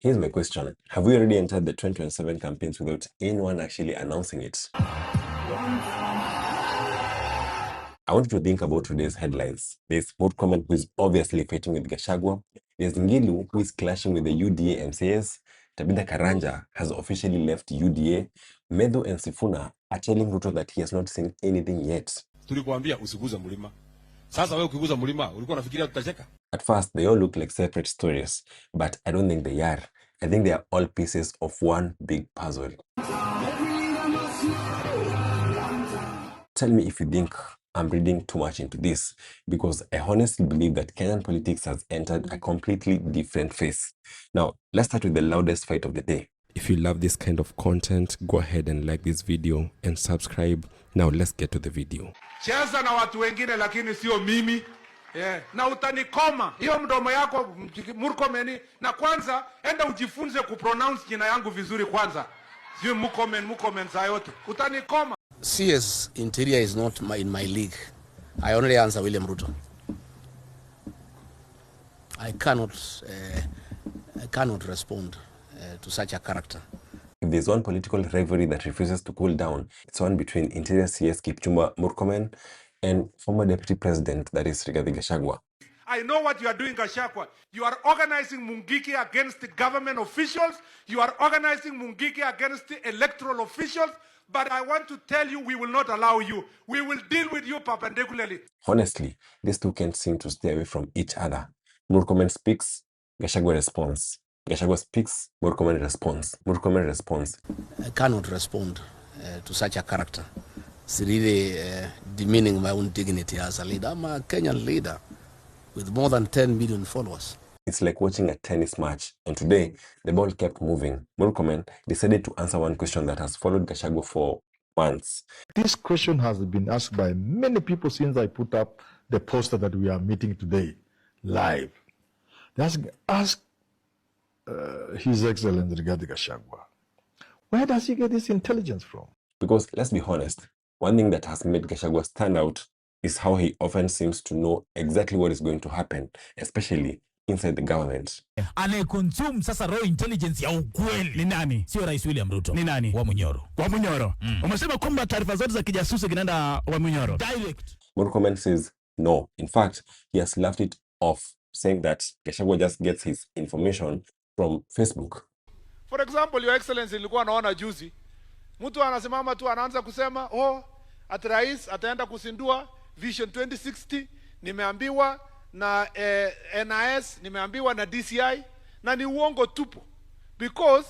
Here's my question. Have we already entered the 2027 campaigns without anyone actually announcing it? I want you to think about today's headlines. There's Murkomen, who is obviously fighting with Gachagua. There's Ngilu, who is clashing with the UDA MCAs. Tabitha Karanja has officially left UDA. Medu and Sifuna are telling Ruto that he has not seen anything yet. Tulikuambia usiguze mlima. Sasa wewe ukiguza mlima, ulikuwa unafikiria tutacheka? At first, they all look like separate stories, but I don't think they are. I think they are all pieces of one big puzzle. Tell me if you think I'm reading too much into this, because I honestly believe that Kenyan politics has entered a completely different phase. Now, let's start with the loudest fight of the day. If you love this kind of content, go ahead and like this video and subscribe. Now, let's get to the video. Cheza na watu wengine lakini sio mimi. Yeah. Na utanikoma. Hiyo mdomo yako Murkomen, na kwanza enda ujifunze kupronounce jina yangu vizuri kwanza. Sio Murkomen saa yote. Utanikoma. CS Interior is not in my league. I only answer William Ruto. I cannot respond to such a character. If there's one political rivalry that refuses to cool down, it's one between Interior CS Kipchumba Murkomen and former Deputy President, that is Rigathi Gachagua. I know what you are doing, Gachagua. You are organizing Mungiki against the government officials. You are organizing Mungiki against the electoral officials. But I want to tell you, we will not allow you. We will deal with you perpendicularly. Honestly, these two can't seem to stay away from each other. Murkomen speaks, Gachagua responds. Gachagua speaks, Murkomen responds. Murkomen responds. I cannot respond to such a character. It's really demeaning my own dignity as a leader. I'm a Kenyan leader with more than 10 million followers. It's like watching a tennis match, and today, the ball kept moving. Murkomen decided to answer one question that has followed Gachagua for months. This question has been asked by many people since I put up the poster that we are meeting today, live. They ask His Excellency Rigathi Gachagua, where does he get this intelligence from? Because let's be honest, one thing that has made Gachagua stand out is how he often seems to know exactly what is going to happen, especially inside the government. Anayeconsume sasa raw intelligence ya ukweli ni nani? Sio Rais William Ruto. Ni nani? Wa Munyoro. Wa Munyoro. Umesema kwamba taarifa zote za kijasusi zinaenda wa Munyoro. Direct. Murkomen says no. In fact, he has laughed it off, saying that Gachagua just gets his information from Facebook. For example, Your Excellency, nilikuwa naona juzi, mtu anasimama tu anaanza kusema, ati rais ataenda kusindua Vision 2060, nimeambiwa na NIS, nimeambiwa na DCI, na ni uongo tupu. Because,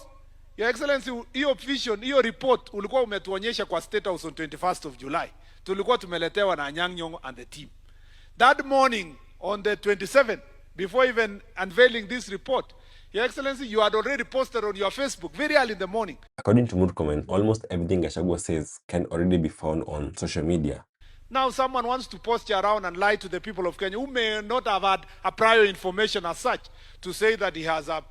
Your Excellency, hiyo vision, hiyo report, ulikuwa umetuonyesha kwa State House on 21st of July. Tulikuwa tumeletewa na Anyang' Nyong'o and the team. That morning, on the 27th, before even unveiling this report, Your Excellency, you had already posted on your Facebook very early in the morning. According to Murkomen, almost everything Gachagua says can already be found on social media. Now someone wants to posture around and lie to the people of Kenya who may not have had a prior information as such to say that he has a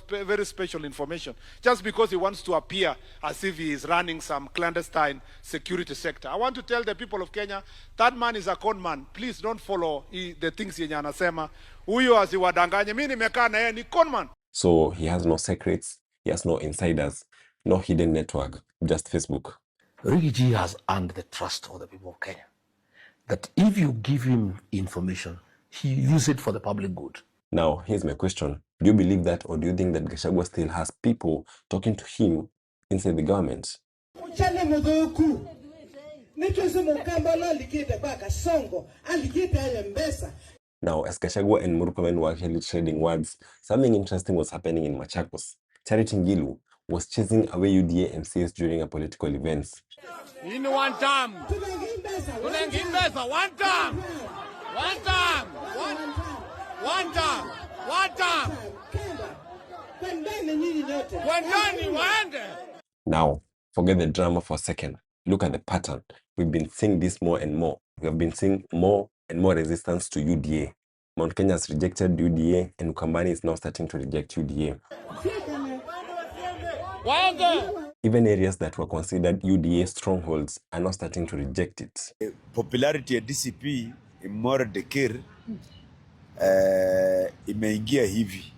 very special information just because he wants to appear as if he is running some clandestine security sector. I want to tell the people of Kenya, that man is a con man. Please don't follow the things yenye anasema. Huyo asiwadanganye. Mimi nimekaa na yeye ni con man. So he has no secrets, he has no insiders, no hidden network, just Facebook. Ricky G has earned the trust of the people of Kenya. That if you give him information, he uses it for the public good. Now, here's my question. Do you believe that, or do you think that Gachagua still has people talking to him inside the government? Now, as Gachagua and Murkomen were actually trading words, something interesting was happening in Machakos. Charity Ngilu was chasing away UDA MCs during a political events. In one time. One time. Now, forget the drama for a second. Look at the pattern. We've been seeing this more and more. We have been seeing more and more resistance to UDA. Mount Kenya has rejected UDA, and Ukambani is now starting to reject UDA. Even areas that were considered UDA strongholds are now starting to reject it. Popularity of DCP more decade imeingia hivi.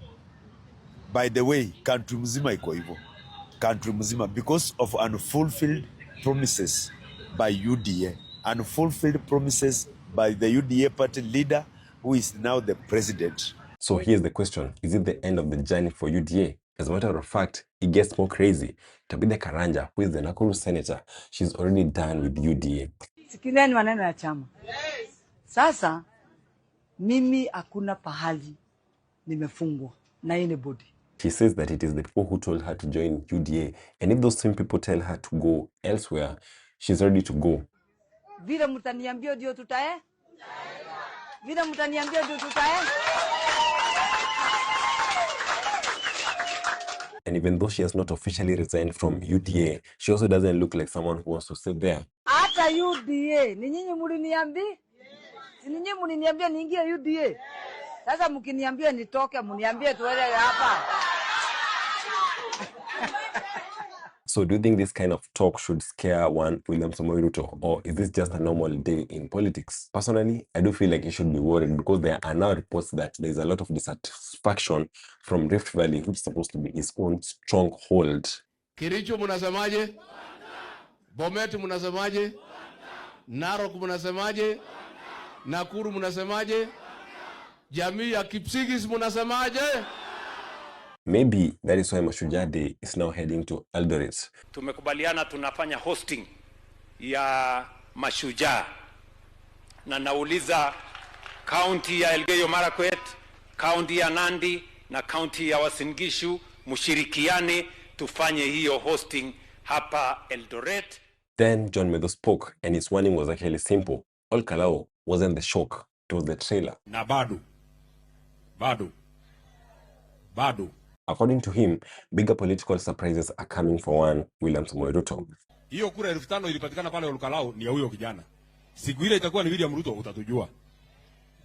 By the way, country mzima iko hivyo. Country mzima, because of unfulfilled promises by UDA, unfulfilled promises by the UDA party leader, who is now the president. So here's the question. Is it the end of the journey for UDA? As a matter of fact, it gets more crazy. Tabitha Karanja, who is the Nakuru senator, she's already done with UDA. Sikileni maneno ya chama. Sasa, mimi hakuna pahali nimefungwa na anybody. She says that it is the people who told her to join UDA. And if those same people tell her to go elsewhere, she's ready to go. Vile mtaniambia ndio tutae? Vile mtaniambia ndio tutae? And even though she has not officially resigned from UDA, she also doesn't look like someone who wants to stay there. Hata UDA, ni nyinyi mliniambia? Si nyinyi mliniambia niingie UDA? Sasa mkiniambia nitoke, mniambie tuende hapa. So do you think this kind of talk should scare one William Samoei Ruto, or is this just a normal day in politics? Personally, I do feel like he should be worried because there are now reports that there is a lot of dissatisfaction from Rift Valley, which is supposed to be his own stronghold. Kericho mnasemaje? Bomet mnasemaje? Narok mnasemaje? Nakuru mnasemaje? Jamii ya Kipsigis mnasemaje? Maybe that is why Mashujaa Day is now heading to Eldoret. Tumekubaliana tunafanya hosting ya Mashujaa. Na nauliza county ya Elgeyo Marakwet, county ya Nandi na county ya Uasin Gishu mushirikiane tufanye hiyo hosting hapa Eldoret. Then John Meadow spoke and his warning was actually simple. All Kalao wasn't the shock, it was the trailer. Na bado. According to him, bigger political surprises are coming for one William Samoei Ruto. Hiyo kura 5,000 ilipatikana pale Olkalao ni ya huyo kijana. Siku ile itakuwa ni William Ruto utatujua.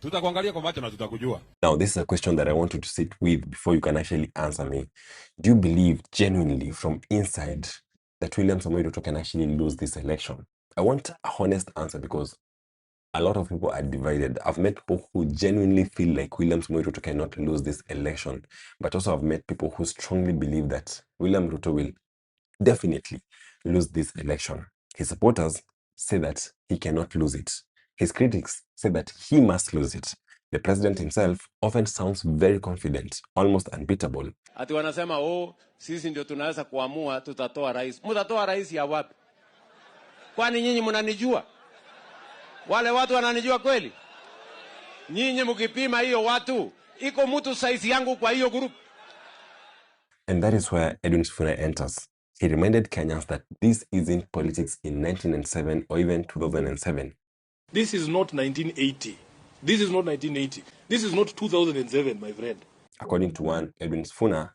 Tutakuangalia kwa macho na tutakujua. Now, this is a question that I want you to sit with before you can actually answer me. Do you believe genuinely from inside that William Samoei Ruto can actually lose this election? I want a honest answer because a lot of people are divided. I've met people who genuinely feel like William Samoei Ruto cannot lose this election, but also I've met people who strongly believe that William Ruto will definitely lose this election. His supporters say that he cannot lose it. His critics say that he must lose it. The president himself often sounds very confident, almost unbeatable. Ati wanasema sisi ndio tunaweza kuamua tutatoa rais. Mtatoa rais ya wapi? Kwani nyinyi mnanijua? Wale watu wananijua kweli? Nyinyi mkipima hiyo watu, iko mtu size yangu kwa hiyo group. And that is where Edwin Sifuna enters. He reminded Kenyans that this isn't politics in 1997 or even 2007. This is not 1980. This is not 1980. This is not 2007, my friend. According to one Edwin Sifuna,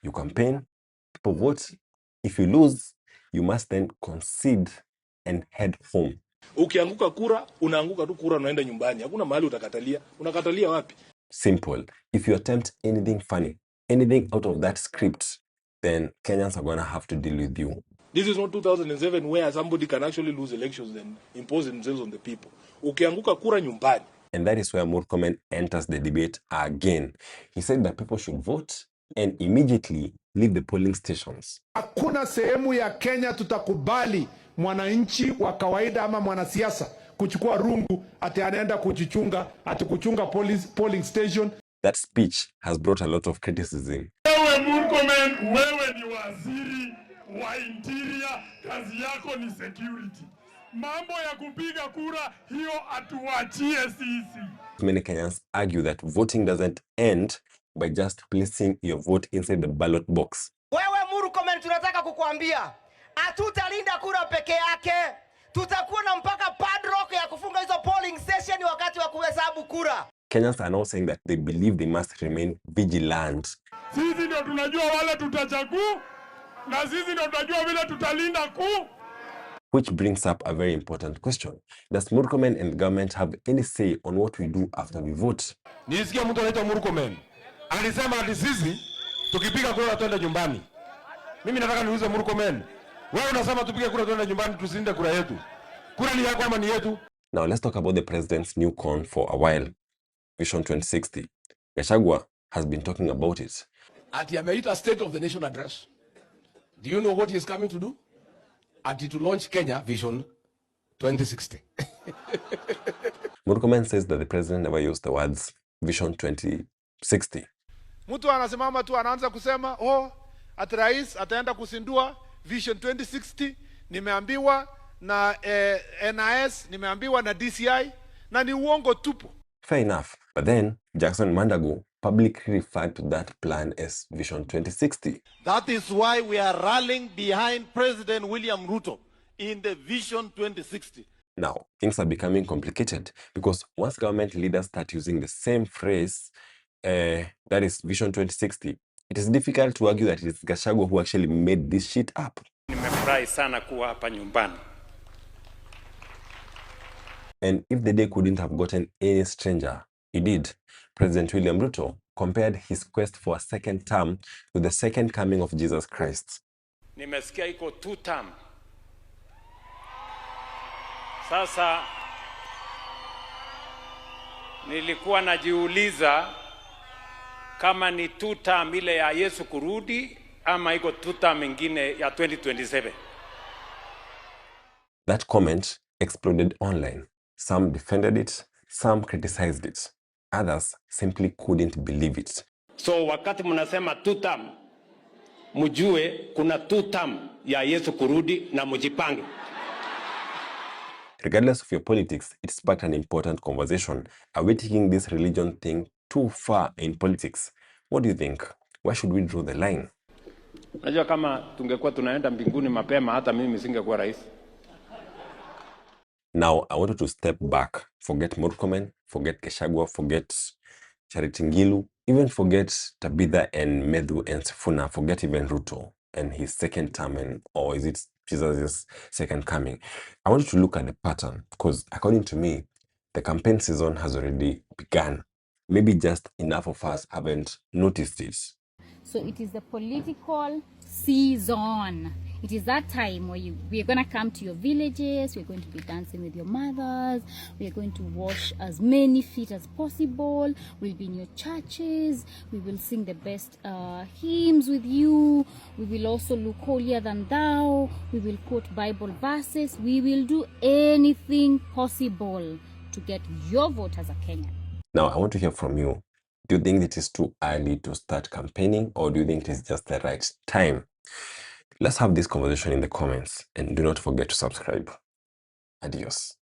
you campaign, people vote. If you lose, you must then concede and head home. Ukianguka kura, unaanguka tu kura unaenda nyumbani. Hakuna mahali utakatalia. Unakatalia wapi? Simple. If you attempt anything funny, anything out of that script, then Kenyans are going to have to deal with you. This is not 2007 where somebody can actually lose elections and impose themselves on the people. Ukianguka kura nyumbani. And that is where Murkomen enters the debate again. He said that people should vote and immediately leave the polling stations. Hakuna sehemu ya Kenya tutakubali mwananchi wa kawaida ama mwanasiasa kuchukua rungu ati anaenda kujichunga ati kuchunga polling station. That speech has brought a lot of criticism. Wewe Murkomen, wewe ni waziri wa interior, kazi yako ni security. Mambo ya kupiga kura hiyo atuachie sisi. Many Kenyans argue that voting doesn't end by just placing your vote inside the ballot box. Wewe Murkomen, tunataka kukuambia hatutalinda kura peke yake. Tutakuwa na mpaka padlock ya kufunga hizo polling station wakati wa kuhesabu kura. Kenyans are now saying that they believe they must remain vigilant. Sisi ndio tunajua wale tutachagua na sisi ndio tunajua vile tutalinda kura. Which brings up a very important question. Does Murkomen and the government have any say on what we do after we vote? Nisikia mtu anaitwa Murkomen. Alisema ati sisi tukipiga kura tuende nyumbani. Mimi nataka niulize Murkomen. Wewe unasema tupige kura tuende nyumbani tusinde kura yetu. Kura ni yako ama ni yetu? Now let's talk about the president's new con for a while. Vision 2060. Gachagua has been talking about it. Ati ameita State of the Nation address. Do you know what he is coming to do? Ati to launch Kenya Vision 2060. Murkomen says that the president never used the words Vision 2060. Mtu anasimama tu anaanza kusema ati rais ataenda kusindua Vision 2060, nimeambiwa na NIS, nimeambiwa na DCI, na ni uongo tupu. Fair enough, but then Jackson Mandago publicly referred to that plan as Vision 2060. That is why we are rallying behind President William Ruto in the Vision 2060. Now, things are becoming complicated because once government leaders start using the same phrase, that is Vision 2060, it is difficult to argue that it is Gachagua who actually made this shit up. Nimefurahi sana kuwa hapa nyumbani. And if the day couldn't have gotten any stranger, it did. President William Ruto compared his quest for a second term to the second coming of Jesus Christ. Nimesikia iko 2 term. Sasa nilikuwa najiuliza kama ni 2 term ile ya Yesu kurudi ama iko 2 term ingine ya 2027. That comment exploded online. Some defended it, some criticized it. Others simply couldn't believe it. So wakati mnasema 2 term, mjue kuna 2 term ya Yesu kurudi na mjipange. Regardless of your politics, it sparked an important conversation. Are we taking this religion thing too far in politics? What do you think? Where should we draw the line? Unajua kama tungekuwa tunaenda mbinguni mapema hata mimi singekuwa rais. Now, I wanted to step back, forget Murkomen, forget Gachagua, forget Charity Ngilu, even forget Tabitha and Medhu and Sifuna, forget even Ruto and his second term, or is it Jesus' second coming? I wanted to look at the pattern because according to me, the campaign season has already begun. Maybe just enough of us haven't noticed it. So it is the political season. It is that time where we are going to come to your villages, we're going to be dancing with your mothers, we are going to wash as many feet as possible, we'll be in your churches, we will sing the best hymns with you, we will also look holier than thou, we will quote Bible verses, we will do anything possible to get your vote as a Kenyan. Now, I want to hear from you. Do you think it is too early to start campaigning, or do you think it is just the right time? Let's have this conversation in the comments, and do not forget to subscribe. Adios.